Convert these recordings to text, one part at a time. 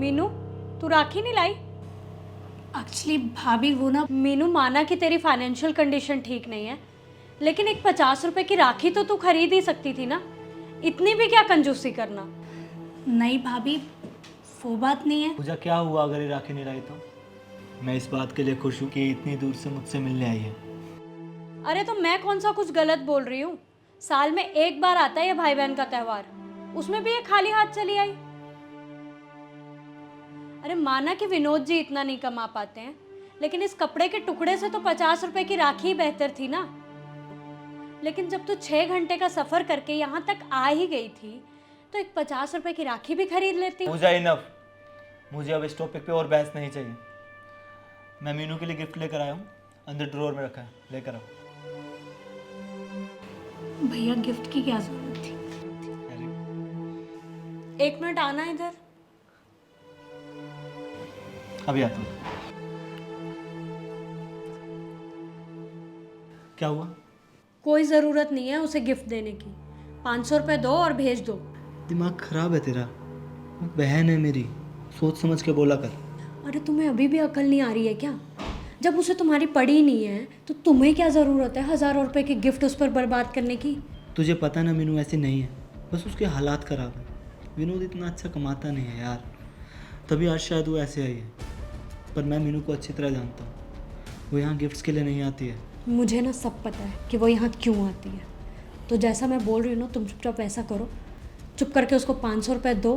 मीनू, तू राखी नहीं लाई? एक्चुअली भाभी वो ना, मीनू, माना कि तेरी फाइनेंशियल कंडीशन ठीक नहीं है, लेकिन एक 50 रुपए की राखी तो तू खरीद ही सकती थी ना। इतनी भी क्या कंजूसी करना। नहीं भाभी वो बात नहीं है। पूजा, क्या हुआ अगर ये राखी नहीं लाई तो? मैं इस बात के लिए खुश हूँ कि इतनी दूर से मुझसे मिलने आई है। अरे तो मैं कौन सा कुछ गलत बोल रही हूँ? साल में एक बार आता है ये भाई बहन का त्योहार, उसमें भी ये खाली हाथ चली आई। अरे माना कि विनोद जी इतना नहीं कमा पाते हैं, लेकिन इस कपड़े के टुकड़े से तो 50 रुपए की राखी ही बेहतर थी ना। लेकिन जब तू 6 घंटे का सफर करके यहाँ तक आ ही गई थी, तो एक 50 रुपए की राखी भी खरीद लेती। पूजा, इनफ। मुझे अब इस टॉपिक पे और बहस नहीं चाहिए। मैं मीनू के लिए गिफ्ट लेकर आया हूँ, अंदर ड्रॉर में रखा है, लेकर आओ। भैया गिफ्ट की क्या जरूरत थी? अरे, 1 मिनट आना इधर। अभी आता हूँ। क्या हुआ? कोई ज़रूरत नहीं है उसे गिफ्ट देने की। 500 रुपये दो और भेज दो। दिमाग खराब है तेरा। वो बहन है मेरी, सोच समझ के बोला कर। अरे तुम्हें अभी भी अकल नहीं आ रही है क्या? जब उसे तुम्हारी पड़ी नहीं है तो तुम्हें क्या ज़रूरत है हज़ारों रुपए के गिफ्ट उस पर बर्बाद करने की? तुझे पता ना मीनू ऐसी नहीं है, बस उसके हालात ख़राब है। विनोद इतना अच्छा कमाता नहीं है यार, तभी आज शायद वो ऐसे आई है। पर मैं मीनू को अच्छी तरह जानता हूँ, वो यहाँ गिफ्ट्स के लिए नहीं आती है। मुझे ना सब पता है कि वो यहाँ क्यों आती है। तो जैसा मैं बोल रही हूँ ना, तुम चुपचाप ऐसा करो, चुप करके उसको 500 रुपये दो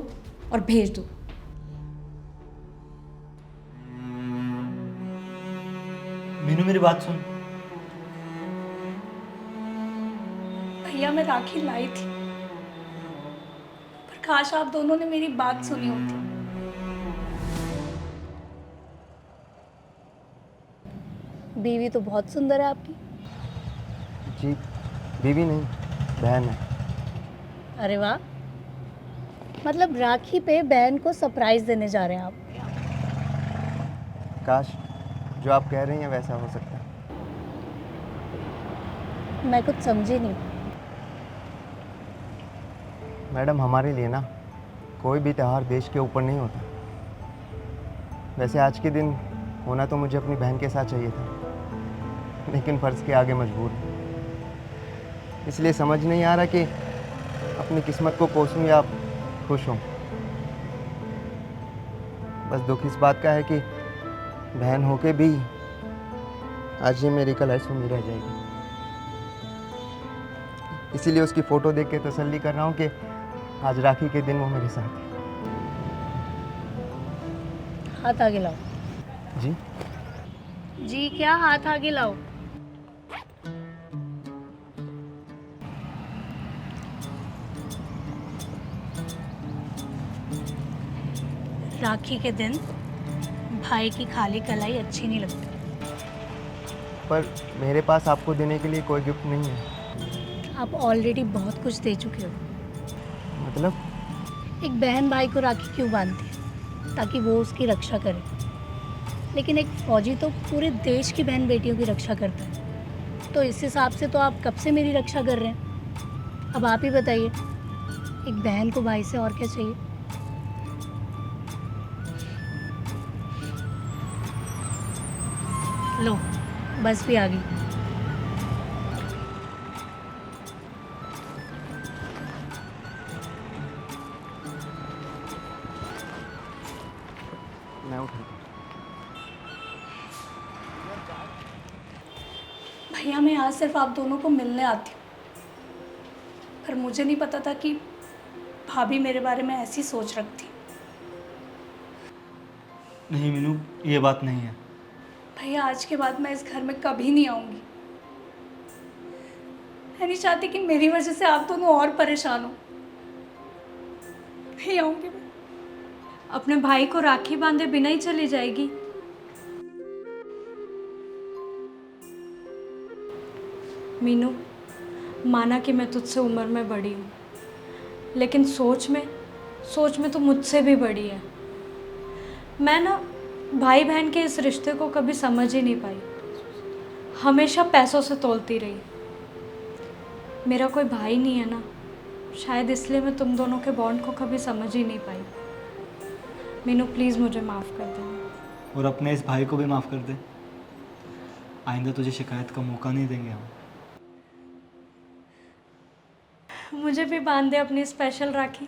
और भेज दो। मीनू, मेरी बात सुन। भैया मैं राखी लाई थी, पर काश आप दोनों ने मेरी बात सुनी होती। बीवी तो बहुत सुंदर है आपकी। जी, बीवी नहीं, बहन है। अरे वाह, मतलब राखी पे बहन को सरप्राइज देने जा रहे हैं आप? काश जो आप कह रही हैं वैसा हो सकता है। मैं कुछ समझी नहीं। मैडम, हमारे लिए ना कोई भी त्यौहार देश के ऊपर नहीं होता। वैसे आज के दिन होना तो मुझे अपनी बहन के साथ चाहिए था, लेकिन फ़र्ज़ के आगे मजबूर हूँ। इसलिए समझ नहीं आ रहा कि अपनी किस्मत को कोसूं या खुश हूँ। बस दुख इस बात का है कि बहन होके भी आज ये मेरी कलाई सुनी रह जाएगी। इसीलिए उसकी फ़ोटो देख के तसल्ली कर रहा हूँ कि आज राखी के दिन वो मेरे साथ है। हाथ आगे लाओ। जी जी क्या? हाथ आगे लाओ। राखी के दिन भाई की खाली कलाई अच्छी नहीं लगती। पर मेरे पास आपको देने के लिए कोई गिफ्ट नहीं है। आप ऑलरेडी बहुत कुछ दे चुके हो। मतलब? एक बहन भाई को राखी क्यों बांधती है? ताकि वो उसकी रक्षा करे। लेकिन एक फौजी तो पूरे देश की बहन बेटियों की रक्षा करता है। तो इस हिसाब से तो आप कब से मेरी रक्षा कर रहे हैं। अब आप ही बताइए, एक बहन को भाई से और क्या चाहिए? लो, बस भी आ गई। मैं उठाता हूँ। भैया मैं आज सिर्फ आप दोनों को मिलने आती हूँ, पर मुझे नहीं पता था कि भाभी मेरे बारे में ऐसी सोच रखती। नहीं मीनू, ये बात नहीं है। भैया आज के बाद मैं इस घर में कभी नहीं आऊँगी। मैं नहीं चाहती कि मेरी वजह से आप दोनों और परेशान हो। नहीं आऊँगी मैं। अपने भाई को राखी बांधे बिना ही चली जाएगी? मीनू, माना कि मैं तुझसे उम्र में बड़ी हूँ, लेकिन सोच में तो मुझसे भी बड़ी है। मैं ना भाई बहन के इस रिश्ते को कभी समझ ही नहीं पाई, हमेशा पैसों से तोलती रही। मेरा कोई भाई नहीं है ना, शायद इसलिए मैं तुम दोनों के बॉन्ड को कभी समझ ही नहीं पाई। मीनू प्लीज़ मुझे माफ़ कर देना। और अपने इस भाई को भी माफ़ कर दे। आइंदा तुझे शिकायत का मौका नहीं देंगे हम। मुझे भी बांध दे अपनी स्पेशल राखी।